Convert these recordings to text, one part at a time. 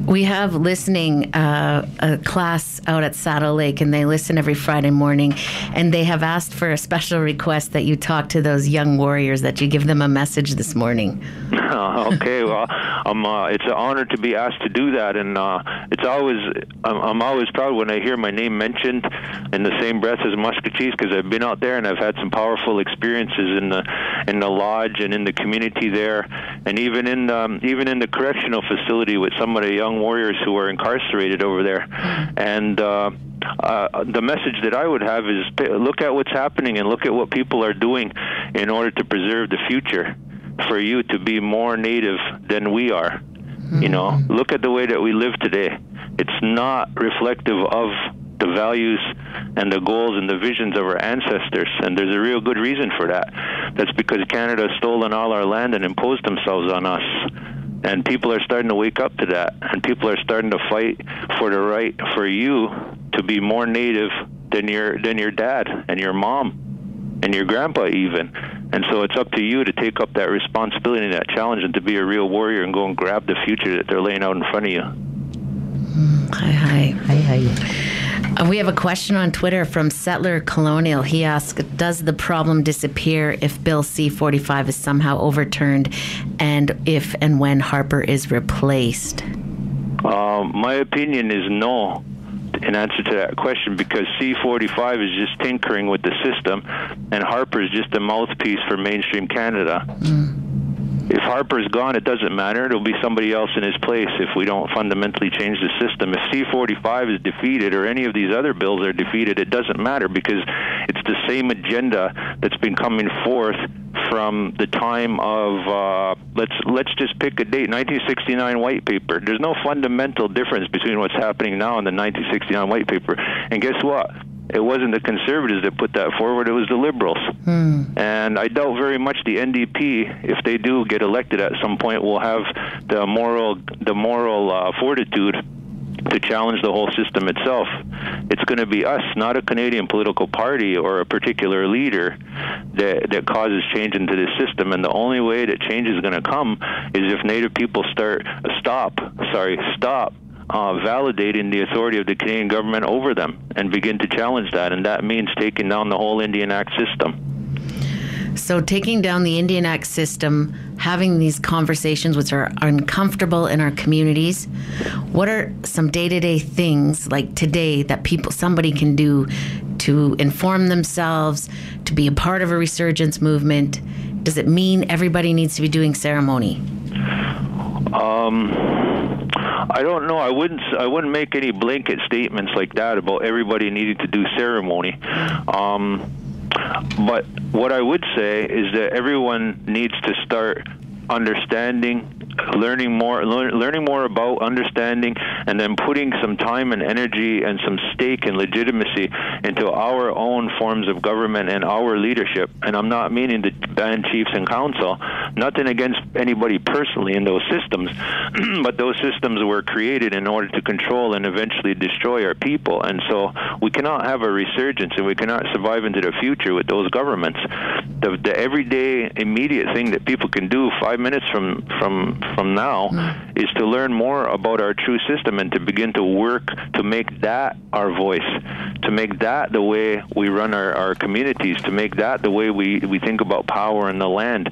We have listening a class out at Saddle Lake, and they listen every Friday morning, and they have asked for a special request that you talk to those young warriors, that you give them a message this morning. Okay, well, it's an honor to be asked to do that, and I'm always proud when I hear my name mentioned in the same breath as Musketees, because I've been out there and I've had some powerful experiences in the lodge and in the community there, and even in the correctional facility with some of the young warriors who are incarcerated over there. And the message that I would have is look at what's happening and look at what people are doing in order to preserve the future for you to be more Native than we are. You know, look at the way that we live today. It's not reflective of the values and the goals and the visions of our ancestors, and there's a real good reason for that. That's because Canada has stolen all our land and imposed themselves on us. And people are starting to wake up to that, and people are starting to fight for the right for you to be more Native than your dad and your mom and your grandpa even. And so it's up to you to take up that responsibility and that challenge and to be a real warrior and go and grab the future that they're laying out in front of you. Hi. We have a question on Twitter from Settler Colonial. He asks, does the problem disappear if Bill C-45 is somehow overturned, and if and when Harper is replaced? My opinion is no, in answer to that question, because C-45 is just tinkering with the system, and Harper is just a mouthpiece for mainstream Canada. If Harper's gone, it doesn't matter. It'll be somebody else in his place if we don't fundamentally change the system. If C-45 is defeated or any of these other bills are defeated, it doesn't matter, because it's the same agenda that's been coming forth from the time of, let's just pick a date, 1969 White Paper. There's no fundamental difference between what's happening now and the 1969 White Paper. And guess what? It wasn't the Conservatives that put that forward, it was the Liberals. And I doubt very much the NDP, if they do get elected at some point, will have the moral fortitude to challenge the whole system itself. It's going to be us, not a Canadian political party or a particular leader that causes change into this system. And the only way that change is going to come is if Native people stop validating the authority of the Canadian government over them and begin to challenge that. And that means taking down the whole Indian Act system. So taking down the Indian Act system, having these conversations which are uncomfortable in our communities, what are some day-to-day things like today that somebody can do to inform themselves, to be a part of a resurgence movement? Does it mean everybody needs to be doing ceremony? I don't know. I wouldn't make any blanket statements like that about everybody needing to do ceremony. But what I would say is that everyone needs to start understanding, learning more about, understanding, and then putting some time and energy and some stake and legitimacy into our own forms of government and our leadership. And I'm not meaning the band chiefs and council, nothing against anybody personally in those systems, but those systems were created in order to control and eventually destroy our people. And so we cannot have a resurgence, and we cannot survive into the future with those governments. The everyday, immediate thing that people can do 5 minutes from now is to learn more about our true system and to begin to work to make that our voice, to make that the way we run our communities, to make that the way we think about power and the land,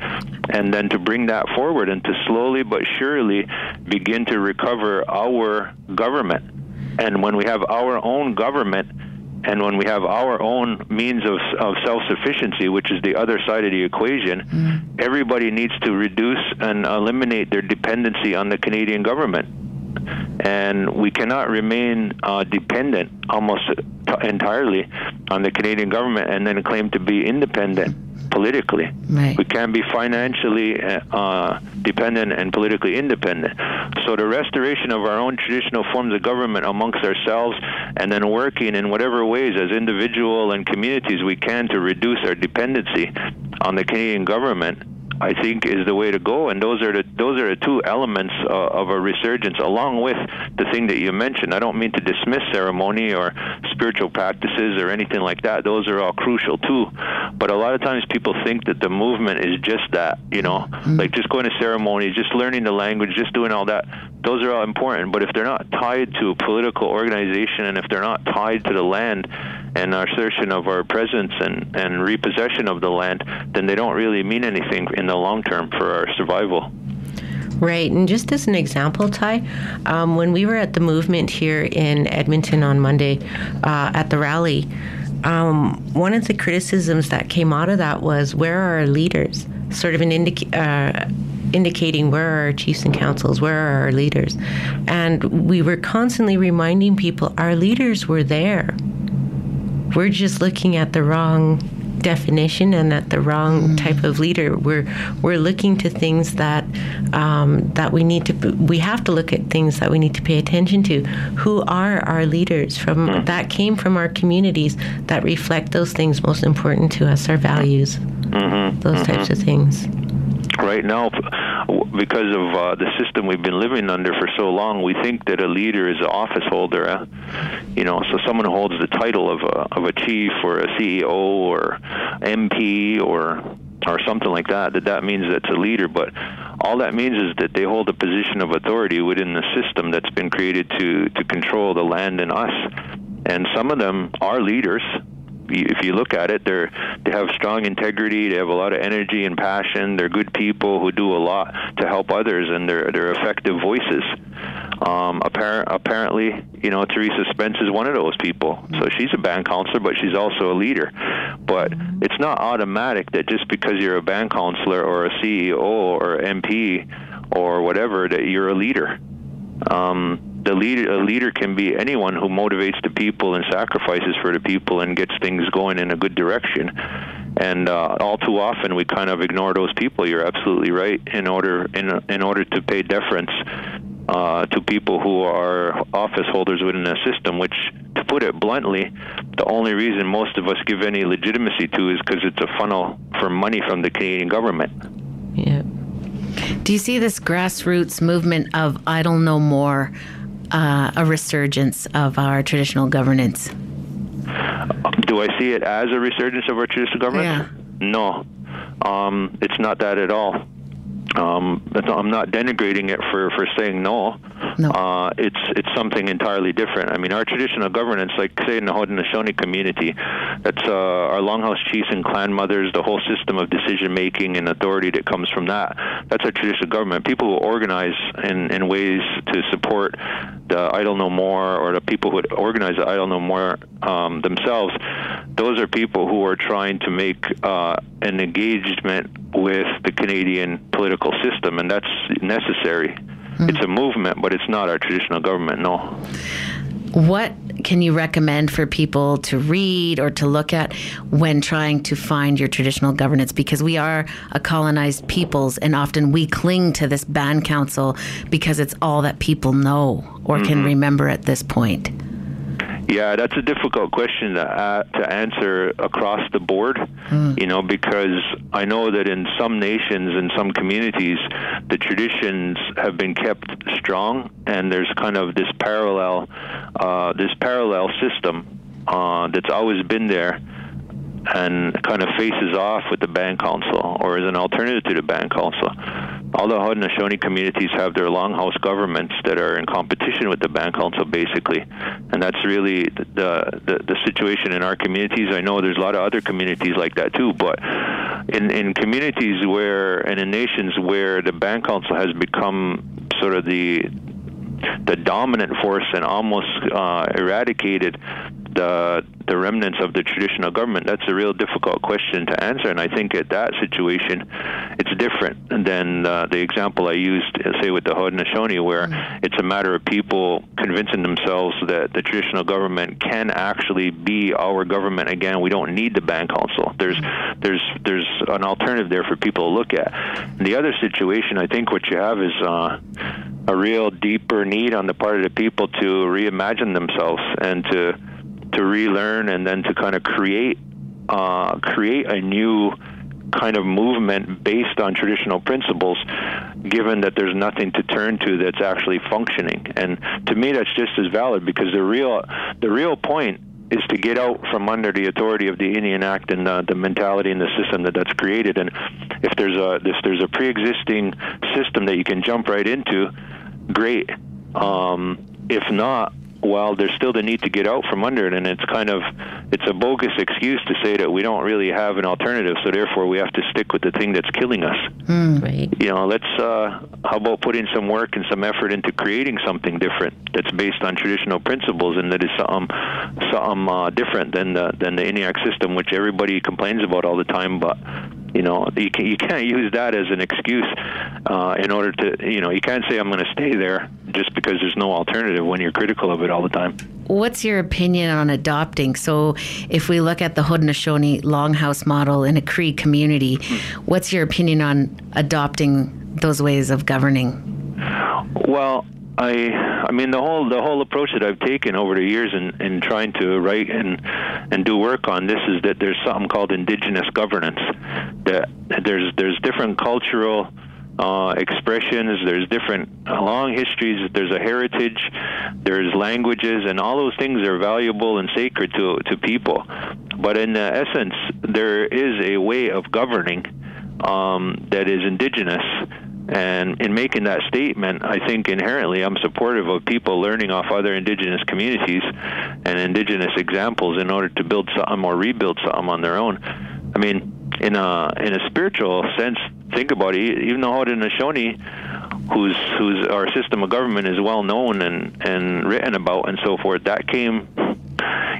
and then to bring that forward and to slowly but surely begin to recover our government. And when we have our own government, and when we have our own means of self-sufficiency, which is the other side of the equation, everybody needs to reduce and eliminate their dependency on the Canadian government. And we cannot remain dependent almost entirely on the Canadian government and then claim to be independent politically. Right. We can be financially dependent and politically independent. So the restoration of our own traditional forms of government amongst ourselves, and then working in whatever ways as individual and communities we can to reduce our dependency on the Canadian government, I think is the way to go. And those are those are the two elements of a resurgence, along with the thing that you mentioned. I don't mean to dismiss ceremony or spiritual practices or anything like that. Those are all crucial too. But a lot of times people think that the movement is just that, like just going to ceremonies, just learning the language, just doing all that. Those are all important. But if they're not tied to a political organization, and if they're not tied to the land and our assertion of our presence and repossession of the land, then they don't really mean anything in the long term for our survival. Right. And just as an example, Tai, when we were at the movement here in Edmonton on Monday at the rally, one of the criticisms that came out of that was, where are our leaders? Sort of an indicating where are our chiefs and councils, where are our leaders? And we were constantly reminding people our leaders were there. We're just looking at the wrong definition and at the wrong type of leader. We're looking to things that we have to look at things that we need to pay attention to. Who are our leaders that came from our communities that reflect those things most important to us, our values, those types of things. Right now, because of the system we've been living under for so long, we think that a leader is an office holder. So someone who holds the title of a chief or a CEO or MP or something like that means that's a leader. But all that means is that they hold a position of authority within the system that's been created to control the land and us. And some of them are leaders. If you look at it, they have strong integrity. They have a lot of energy and passion. They're good people who do a lot to help others, and they're effective voices. Apparently, Teresa Spence is one of those people. So she's a band counselor, but she's also a leader. But it's not automatic that just because you're a band counselor or a CEO or MP or whatever that you're a leader. A leader can be anyone who motivates the people and sacrifices for the people and gets things going in a good direction. And all too often we kind of ignore those people. You're absolutely right. In order to pay deference to people who are office holders within a system, which, to put it bluntly, the only reason most of us give any legitimacy to is because it's a funnel for money from the Canadian government. Yeah. Do you see this grassroots movement of idle no more, a resurgence of our traditional governance? Do I see it as a resurgence of our traditional governance? Yeah. No. It's not that at all. I'm not denigrating it for saying no. No. It's something entirely different. I mean, our traditional governance, like say in the Haudenosaunee community, that's our longhouse chiefs and clan mothers, the whole system of decision making and authority that comes from that. That's our traditional government. People who organize in ways to support the Idle No More, or the people who organize the Idle No More themselves. Those are people who are trying to make an engagement with the Canadian political system, and that's necessary. It's a movement, but it's not our traditional government, no. What can you recommend for people to read or to look at when trying to find your traditional governance? Because we are a colonized peoples, and often we cling to this band council because it's all that people know or can remember at this point. Yeah, that's a difficult question to answer across the board, because I know that in some nations, in some communities, the traditions have been kept strong, and there's kind of this parallel system that's always been there and kind of faces off with the band council, or is an alternative to the band council. All the Haudenosaunee communities have their longhouse governments that are in competition with the band council, basically, and that's really the situation in our communities. I know there's a lot of other communities like that too, but in communities where, and in nations where the band council has become sort of the dominant force and almost eradicated the remnants of the traditional government, that's a real difficult question to answer. And I think at that situation, it's different than the example I used, say, with the Haudenosaunee, where it's a matter of people convincing themselves that the traditional government can actually be our government again. We don't need the band council. There's an alternative there for people to look at. And the other situation, I think what you have is a real deeper need on the part of the people to reimagine themselves and to relearn, and then to kind of create a new kind of movement based on traditional principles, given that there's nothing to turn to that's actually functioning. And to me, that's just as valid, because the real point is to get out from under the authority of the Indian Act and the mentality and the system that's created. And if there's a pre-existing system that you can jump right into, great. If not, well, there's still the need to get out from under it, and it's a bogus excuse to say that we don't really have an alternative, so therefore we have to stick with the thing that's killing us. Right. Let's how about putting some work and some effort into creating something different that's based on traditional principles, and that is something different than the ENIAC system, which everybody complains about all the time, but you can't use that as an excuse in order to, you can't say I'm going to stay there just because there's no alternative when you're critical of it all the time. What's your opinion on adopting? So if we look at the Haudenosaunee Longhouse model in a Cree community, what's your opinion on adopting those ways of governing? Well, I mean the whole approach that I've taken over the years in trying to write and do work on this is that there's something called indigenous governance. That there's different cultural expressions, there's different long histories, there's a heritage, there's languages, and all those things are valuable and sacred to people. But in essence, there is a way of governing that is indigenous. And in making that statement, I think inherently I'm supportive of people learning off other indigenous communities and indigenous examples in order to build something or rebuild something on their own. I mean, in a spiritual sense, think about it. Even the Haudenosaunee, whose our system of government is well known and written about and so forth, that came,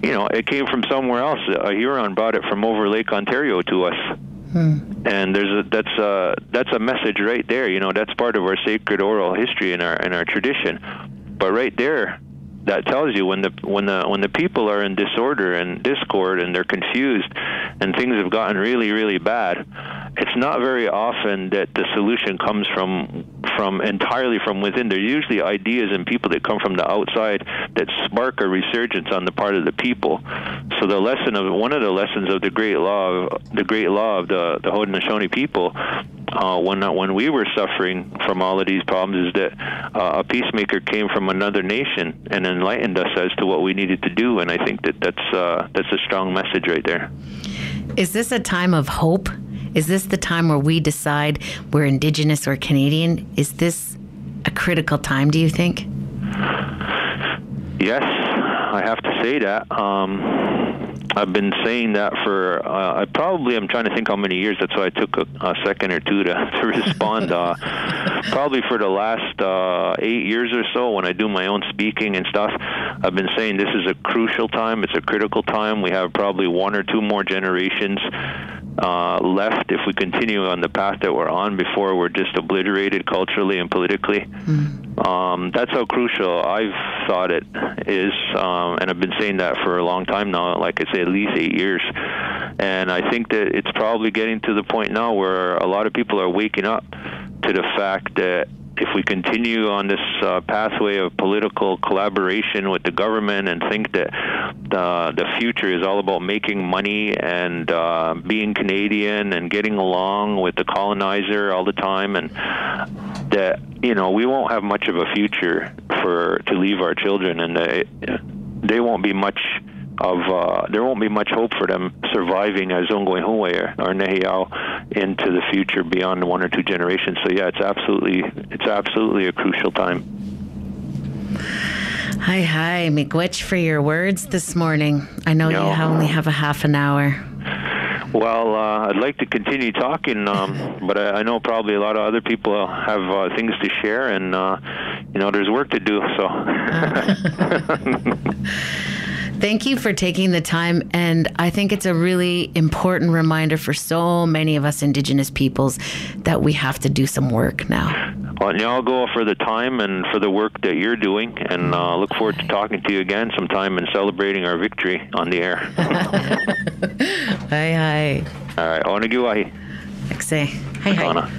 it came from somewhere else. A Huron brought it from over Lake Ontario to us. And that's a message right there. That's part of our sacred oral history in our tradition. But right there, that tells you when the people are in disorder and discord and they're confused and things have gotten really, really bad, it's not very often that the solution comes from entirely from within. There's usually ideas and people that come from the outside that spark a resurgence on the part of the people. So one of the lessons of the great law of the Haudenosaunee people, when we were suffering from all of these problems, is that a peacemaker came from another nation and enlightened us as to what we needed to do. And I think that's a strong message right there. Is this a time of hope? Is this the time where we decide we're Indigenous or Canadian? Is this a critical time, do you think? Yes, I have to say that. I've been saying that for, I'm trying to think how many years. That's why I took a second or two to respond. Probably for the last 8 years or so, when I do my own speaking and stuff, I've been saying this is a crucial time. It's a critical time. We have probably one or two more generations left if we continue on the path that we're on before we're just obliterated culturally and politically. That's how crucial I've thought it is, and I've been saying that for a long time now, like I say, at least 8 years. And I think that it's probably getting to the point now where a lot of people are waking up to the fact that if we continue on this pathway of political collaboration with the government and think that the future is all about making money and being Canadian and getting along with the colonizer all the time, and that we won't have much of a future to leave our children, and there won't be much hope for them surviving as Ongwehue or Nehiyaw into the future beyond 1 or 2 generations. So yeah, it's absolutely a crucial time. Hi, miigwech for your words this morning. I know you only have a half an hour. Well, I'd like to continue talking, but I know probably a lot of other people have things to share, and there's work to do. So. Thank you for taking the time, and I think it's a really important reminder for so many of us Indigenous peoples that we have to do some work now. Well, I'll go for the time and for the work that you're doing, and look forward to talking to you again sometime and celebrating our victory on the air. Hi. All right, Onagiwahi. Hi.